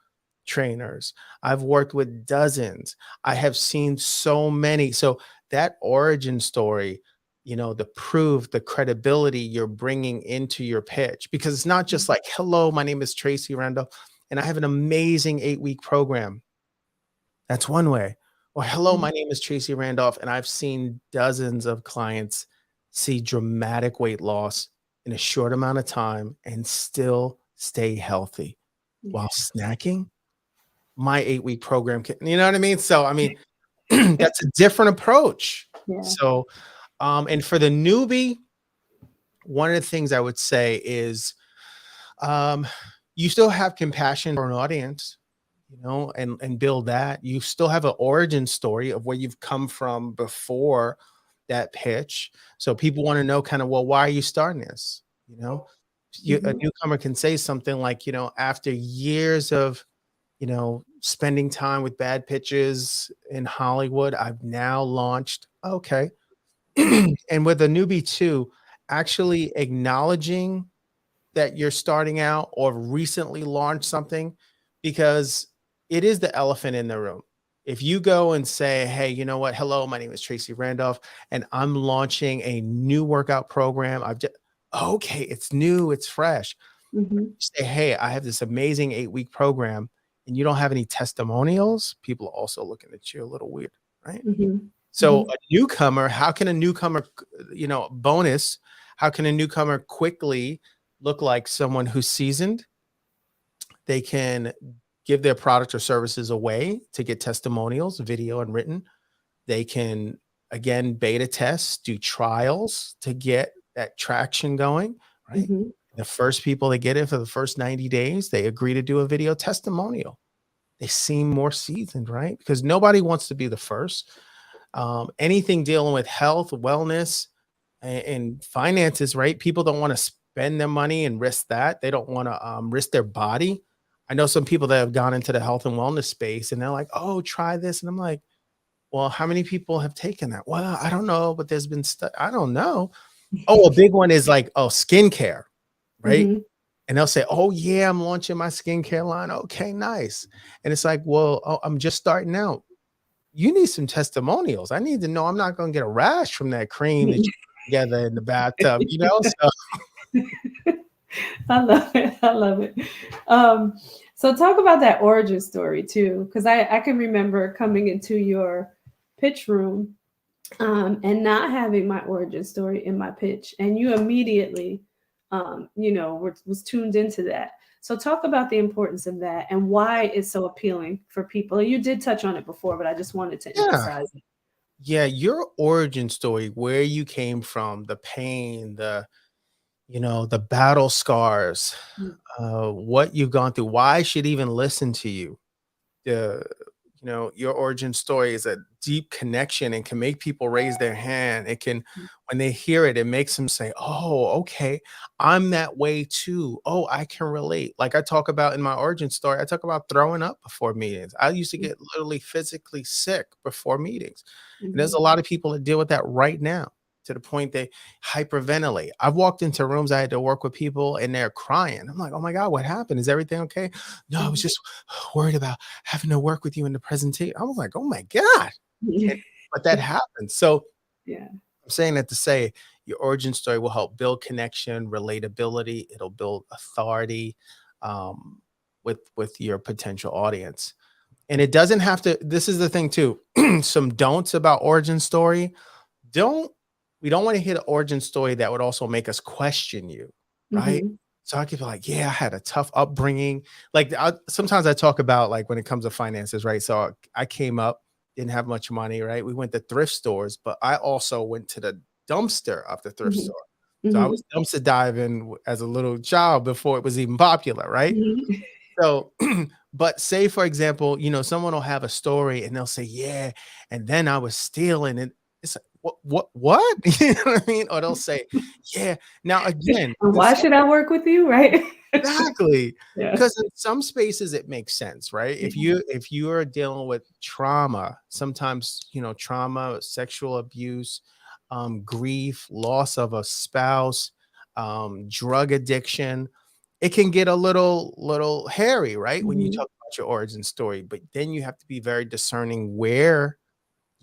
S3: trainers. I've worked with dozens. I have seen so many. So that origin story, the proof, the credibility you're bringing into your pitch, because it's not just like, hello, my name is Tracy Randolph, and I have an amazing 8-week program. That's one way. Or hello, my name is Tracy Randolph, and I've seen dozens of clients see dramatic weight loss in a short amount of time and still stay healthy while snacking. My 8-week program can, you know what I mean? So, I mean, that's a different approach. So, and for the newbie, one of the things I would say is you still have compassion for an audience, and build that. You still have an origin story of where you've come from before that pitch. So people want to know kind of, well, why are you starting this? A newcomer can say something like, after years of, spending time with bad pitches in Hollywood, I've now launched. Okay. And with a newbie too, actually acknowledging that you're starting out or recently launched something, because it is the elephant in the room. If you go and say, hey, you know what? Hello, my name is Tracy Randolph, and I'm launching a new workout program. Okay, it's new, it's fresh. Say, hey, I have this amazing 8-week program, and you don't have any testimonials. People are also looking at you a little weird, right? So a newcomer, how can a newcomer, bonus, how can a newcomer quickly look like someone who's seasoned? They can give their product or services away to get testimonials, video and written. They can, again, beta test, do trials to get that traction going, right? The first people that get it for the first 90 days, they agree to do a video testimonial. They seem more seasoned, right? Because nobody wants to be the first. Anything dealing with health, wellness, and finances, right? People don't want to spend their money and risk that. They don't want to risk their body. I know some people that have gone into the health and wellness space and they're like, oh, try this. And I'm like, well, how many people have taken that? Well, I don't know, but there's been stuff. I don't know. Oh, a big one is like, oh, skincare, right? And they'll say, oh yeah, I'm launching my skincare line. Okay, nice. And it's like, well, I'm just starting out. You need some testimonials. I need to know I'm not going to get a rash from that cream that you put together in the bathtub, So.
S5: I love it. I love it. So talk about that origin story too, because I can remember coming into your pitch room and not having my origin story in my pitch, and you immediately, was tuned into that. So talk about the importance of that and why it's so appealing for people. You did touch on it before, but I just wanted to emphasize it.
S3: Yeah, your origin story, where you came from, the pain, the battle scars, what you've gone through, why I should even listen to you. you know, your origin story is a deep connection and can make people raise their hand. It can, when they hear it, it makes them say, oh, okay, I'm that way too. Oh, I can relate. Like I talk about in my origin story, I talk about throwing up before meetings. I used to get literally physically sick before meetings. And there's a lot of people that deal with that right now, to the point they hyperventilate. I've walked into rooms, I had to work with people and they're crying. I'm like, oh my God, what happened? Is everything okay? No, I was just worried about having to work with you in the presentation. I was like, oh my God. But that happens. So
S5: Yeah.
S3: I'm saying that to say your origin story will help build connection, relatability. It'll build authority with your potential audience. And it doesn't have to, this is the thing too, some don'ts about origin story. We don't want to hit an origin story that would also make us question you, right? So I could be like, yeah, I had a tough upbringing. Like sometimes I talk about like when it comes to finances, right? So I came up, didn't have much money, right? We went to thrift stores, but I also went to the dumpster of the thrift store. So I was dumpster diving as a little child before it was even popular, right? So, but say for example, you know, someone will have a story and they'll say, yeah, and then I was stealing, and it's like, what? You know what I mean? Or they'll say, yeah. Now again,
S5: why should I work with you? Right.
S3: Exactly.
S5: Yeah.
S3: Because in some spaces it makes sense, right? If you are dealing with trauma, sometimes, you know, trauma, sexual abuse, grief, loss of a spouse, drug addiction, it can get a little hairy, right? When you talk about your origin story, but then you have to be very discerning where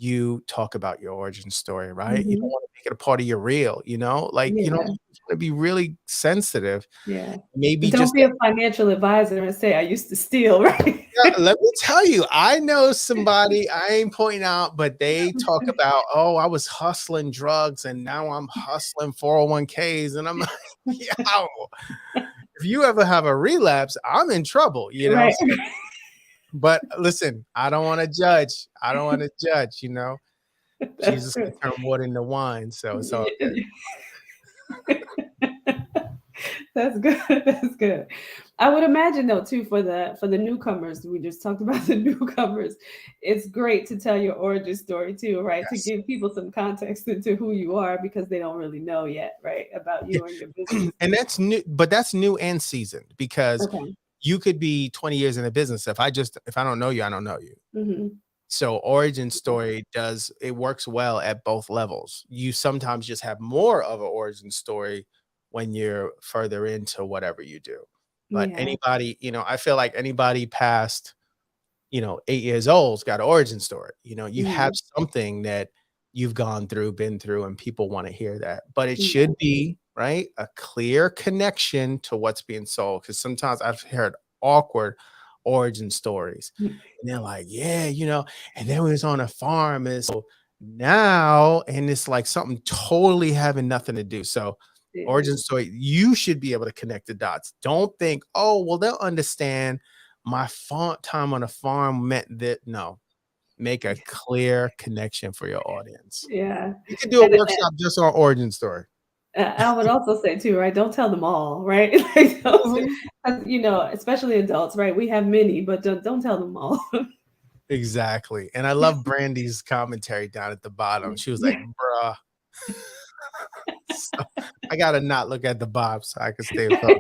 S3: you talk about your origin story, right? You don't want to make it a part of your reel, you know, like, you know, you want to be really sensitive.
S5: Yeah.
S3: Maybe
S5: Don't
S3: just
S5: be a financial advisor and say, I used to steal, right?
S3: yeah, let me tell you, I know somebody, I ain't pointing out, but they talk about, oh, I was hustling drugs and now I'm hustling 401ks. And I'm like, yo, if you ever have a relapse, I'm in trouble, you know?
S5: Right.
S3: But listen, I don't want to judge. I don't want to judge, you know. Jesus can turn water into wine, so it's all good.
S5: That's good. That's good. I would imagine though too for the newcomers. We just talked about the newcomers. It's great to tell your origin story too, right?
S3: Yes.
S5: To give people some context into who you are because they don't really know yet, right? About you and your business.
S3: And that's new, but that's new and seasoned because you could be 20 years in the business. If I don't know you, I don't know you. So origin story it works well at both levels. You sometimes just have more of an origin story when you're further into whatever you do. But anybody, you know, I feel like anybody past, you know, 8 years old's got an origin story. You know, you have something that you've gone through, been through, and people want to hear that. But it should be, right, a clear connection to what's being sold. Because sometimes I've heard awkward origin stories. And they're like, yeah, you know, and then we was on a farm. And so now, and it's like something totally having nothing to do. So origin story, you should be able to connect the dots. Don't think, oh, well, they'll understand my time on a farm meant that. No, make a clear connection for your audience.
S5: Yeah.
S3: You can do a workshop just on origin story.
S5: I would also say too, right? Don't tell them all, right? Like, you know, especially adults, right? We have many, but don't tell them all.
S3: Exactly. And I love Brandy's commentary down at the bottom. She was like, bruh. So I gotta not look at the bottom so I can stay focused.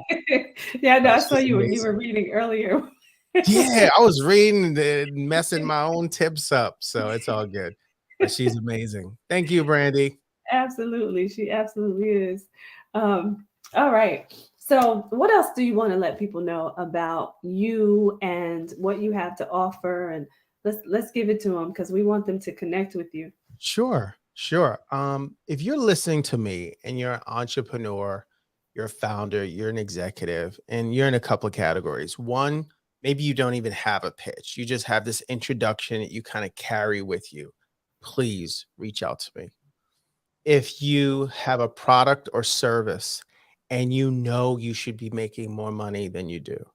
S5: Yeah, no, I saw you when you were reading earlier.
S3: Yeah, I was reading and messing my own tips up, so it's all good. But she's amazing. Thank you, Brandy.
S5: Absolutely, she absolutely is. All right. So, what else do you want to let people know about you and what you have to offer? And let's give it to them because we want them to connect with you.
S3: Sure. If you're listening to me and you're an entrepreneur, you're a founder, you're an executive, and you're in a couple of categories. One, maybe you don't even have a pitch. You just have this introduction that you kind of carry with you. Please reach out to me. If you have a product or service and you know you should be making more money than you do,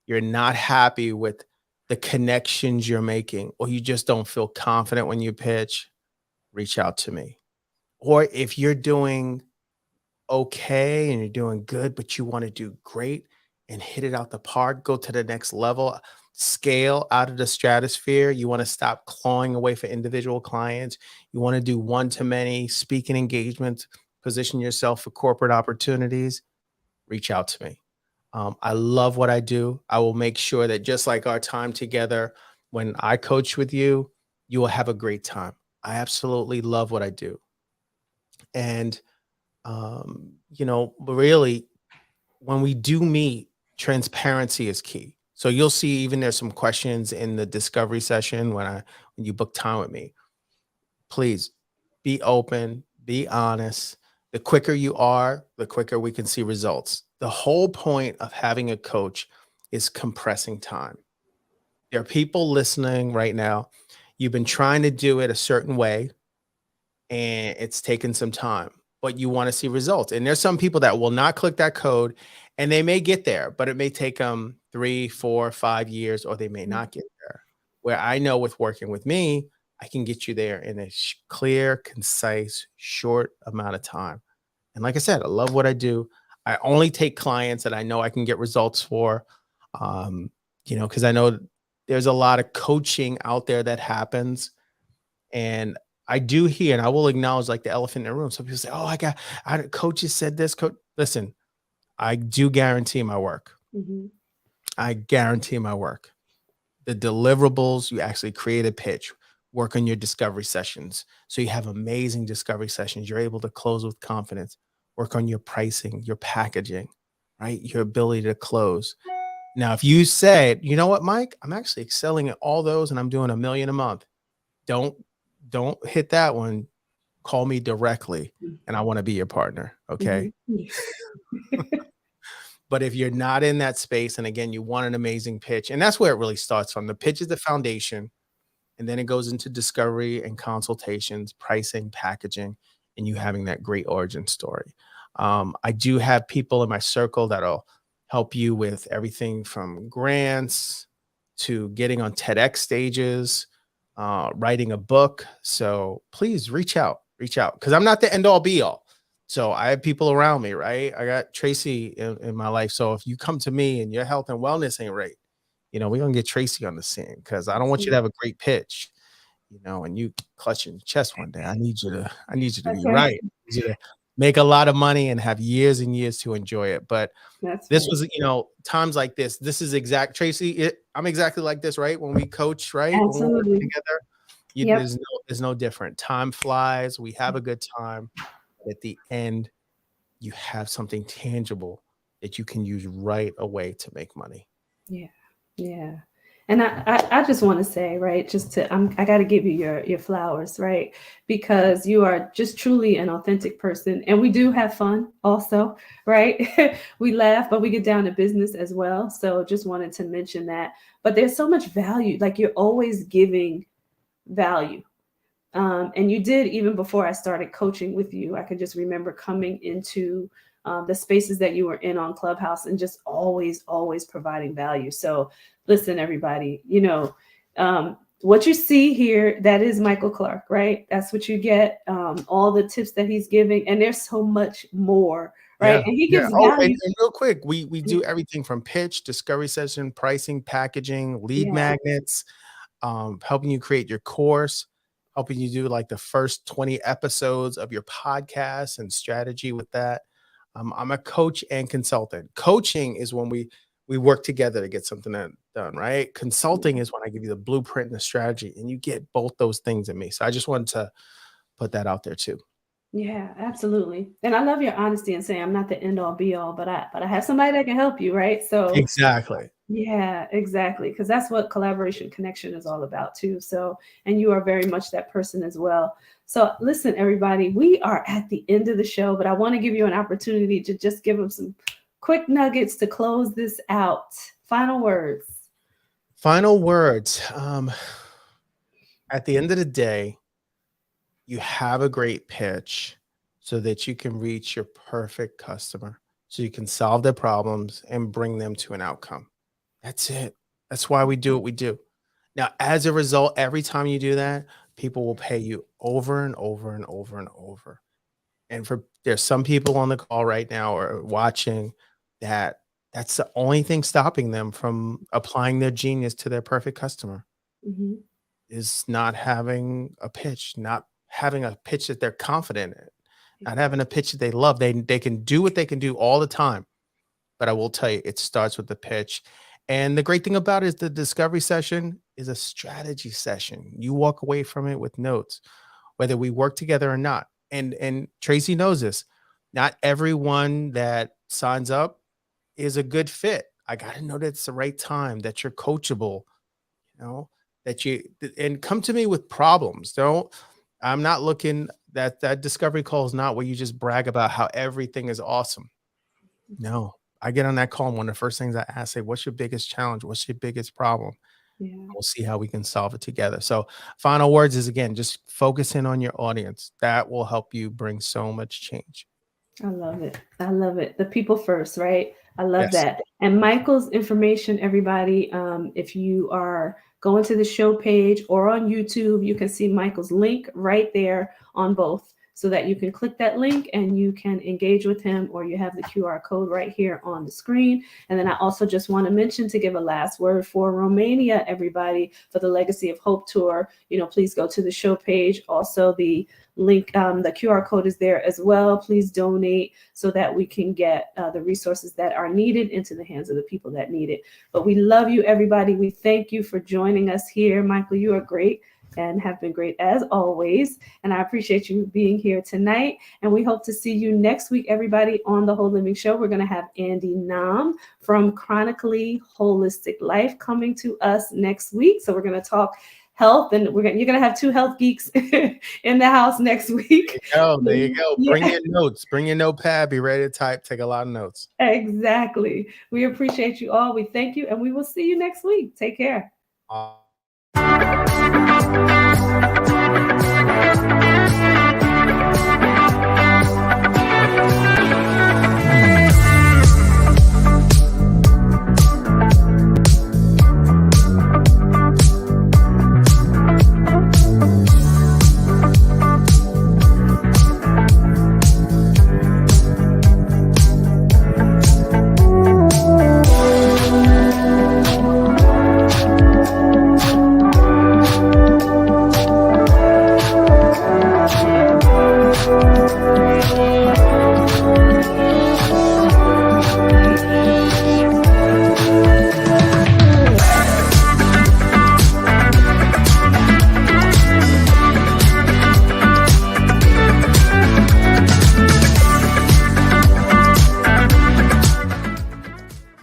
S3: you're not happy with the connections you're making, or you just don't feel confident when you pitch, reach out to me. Or if you're doing okay and you're doing good, but you want to do great and hit it out the park, go to the next level, scale out of the stratosphere, you want to stop clawing away for individual clients, you want to do one-to-many speaking engagements, position yourself for corporate opportunities, reach out to me. I love what I do. I will make sure that just like our time together, when I coach with you, you will have a great time. I absolutely love what I do. And, really, when we do meet, transparency is key. So you'll see even there's some questions in the discovery session when you book time with me. Please be open, be honest. The quicker you are, the quicker we can see results. The whole point of having a coach is compressing time. There are people listening right now. You've been trying to do it a certain way and it's taken some time, but you want to see results. And there's some people that will not click that code and they may get there, but it may take them 3, 4, 5 years, or they may not get there. Where I know with working with me, I can get you there in a clear, concise, short amount of time. And like I said, I love what I do. I only take clients that I know I can get results for, because I know there's a lot of coaching out there that happens. And I do hear, and I will acknowledge like the elephant in the room. Some people say, oh, coaches said this. Listen, I do guarantee my work.
S5: Mm-hmm.
S3: I guarantee my work. The deliverables, you actually create a pitch, work on your discovery sessions. So you have amazing discovery sessions. You're able to close with confidence, work on your pricing, your packaging, right? Your ability to close. Now, if you said, you know what, Mike, I'm actually excelling at all those and I'm doing $1 million a month. Don't hit that one. Call me directly and I want to be your partner. Okay.
S5: Mm-hmm.
S3: But if you're not in that space, and again, you want an amazing pitch, and that's where it really starts from. The pitch is the foundation, and then it goes into discovery and consultations, pricing, packaging, and you having that great origin story. I do have people in my circle that'll help you with everything from grants to getting on TEDx stages, writing a book. So please reach out because I'm not the end all be all. So I have people around me, right? I got Tracy in my life. So if you come to me and your health and wellness ain't right, we're going to get Tracy on the scene because I don't want you to have a great pitch, and you clutching your chest one day. I need you to be right. I need you to make a lot of money and have years and years to enjoy it. But this was, times like this is exact, Tracy, I'm exactly like this, right? When we coach, right?
S5: Absolutely.
S3: When we're together, there's no different. Time flies. We have a good time. At the end, you have something tangible that you can use right away to make money.
S5: Yeah. Yeah. And I just want to say, right, I got to give you your flowers, right? Because you are just truly an authentic person. And we do have fun also, right? We laugh, but we get down to business as well. So just wanted to mention that. But there's so much value, like you're always giving value. And you did even before I started coaching with you. I could just remember coming into the spaces that you were in on Clubhouse and just always providing value. So listen, everybody, what you see here, that is Michael Clark, right? That's what you get, all the tips that he's giving. And there's so much more, right?
S3: Yeah.
S5: And he gives
S3: value.
S5: And
S3: real quick, we do everything from pitch, discovery session, pricing, packaging, lead magnets, helping you create your course, helping you do like the first 20 episodes of your podcast and strategy with that. I'm a coach and consultant. Coaching is when we work together to get something done, right? Consulting is when I give you the blueprint and the strategy, and you get both those things in me. So I just wanted to put that out there too.
S5: Yeah, absolutely. And I love your honesty and saying I'm not the end all be all, but I have somebody that can help you, right? So
S3: exactly.
S5: Yeah, exactly. Because that's what collaboration connection is all about too. So, and you are very much that person as well. So listen, everybody, we are at the end of the show, but I want to give you an opportunity to just give them some quick nuggets to close this out. Final words.
S3: At the end of the day, you have a great pitch so that you can reach your perfect customer, so you can solve their problems and bring them to an outcome. That's it. That's why we do what we do. Now, as a result, every time you do that, people will pay you over and over and over and over. And there's some people on the call right now or watching that That's the only thing stopping them from applying their genius to their perfect customer,
S5: Mhm.
S3: is not having a pitch, not having a pitch that they're confident in, not having a pitch that they love. They can do what they can do all the time. But I will tell you, it starts with the pitch. And the great thing about it is the discovery session is a strategy session. You walk away from it with notes, whether we work together or not. And Tracy knows this. Not everyone that signs up is a good fit. I got to know that it's the right time, that you're coachable, you know, and come to me with problems. I'm not looking that discovery call is not where you just brag about how everything is awesome. No, I get on that call and one of the first things I ask, say, what's your biggest challenge? What's your biggest problem?
S5: Yeah.
S3: We'll see how we can solve it together. So final words is, again, just focus in on your audience. That will help you bring so much change.
S5: I love it. I love it. The people first, right? I love
S3: Yes.
S5: that. And Michael's information, everybody, if you are going to the show page or on YouTube, you can see Michael's link right there on both, so that you can click that link and you can engage with him, or you have the QR code right here on the screen. And then I also just want to mention, to give a last word for Romania, everybody, for the Legacy of Hope tour, please go to the show page. Also, the link, the QR code is there as well. Please donate so that we can get the resources that are needed into the hands of the people that need it. But we love you, everybody. We thank you for joining us here. Michael, you are great and have been great as always. And I appreciate you being here tonight. And we hope to see you next week, everybody, on The Whole Living Show. We're going to have Andy Nam from Chronically Holistic Life coming to us next week. So we're going to talk health, and you're going to have two health geeks in the house next week.
S3: There you go.
S5: Yeah.
S3: Bring your notes, bring your notepad, be ready to type, take a lot of notes.
S5: Exactly. We appreciate you all. We thank you, and we will see you next week. Take care.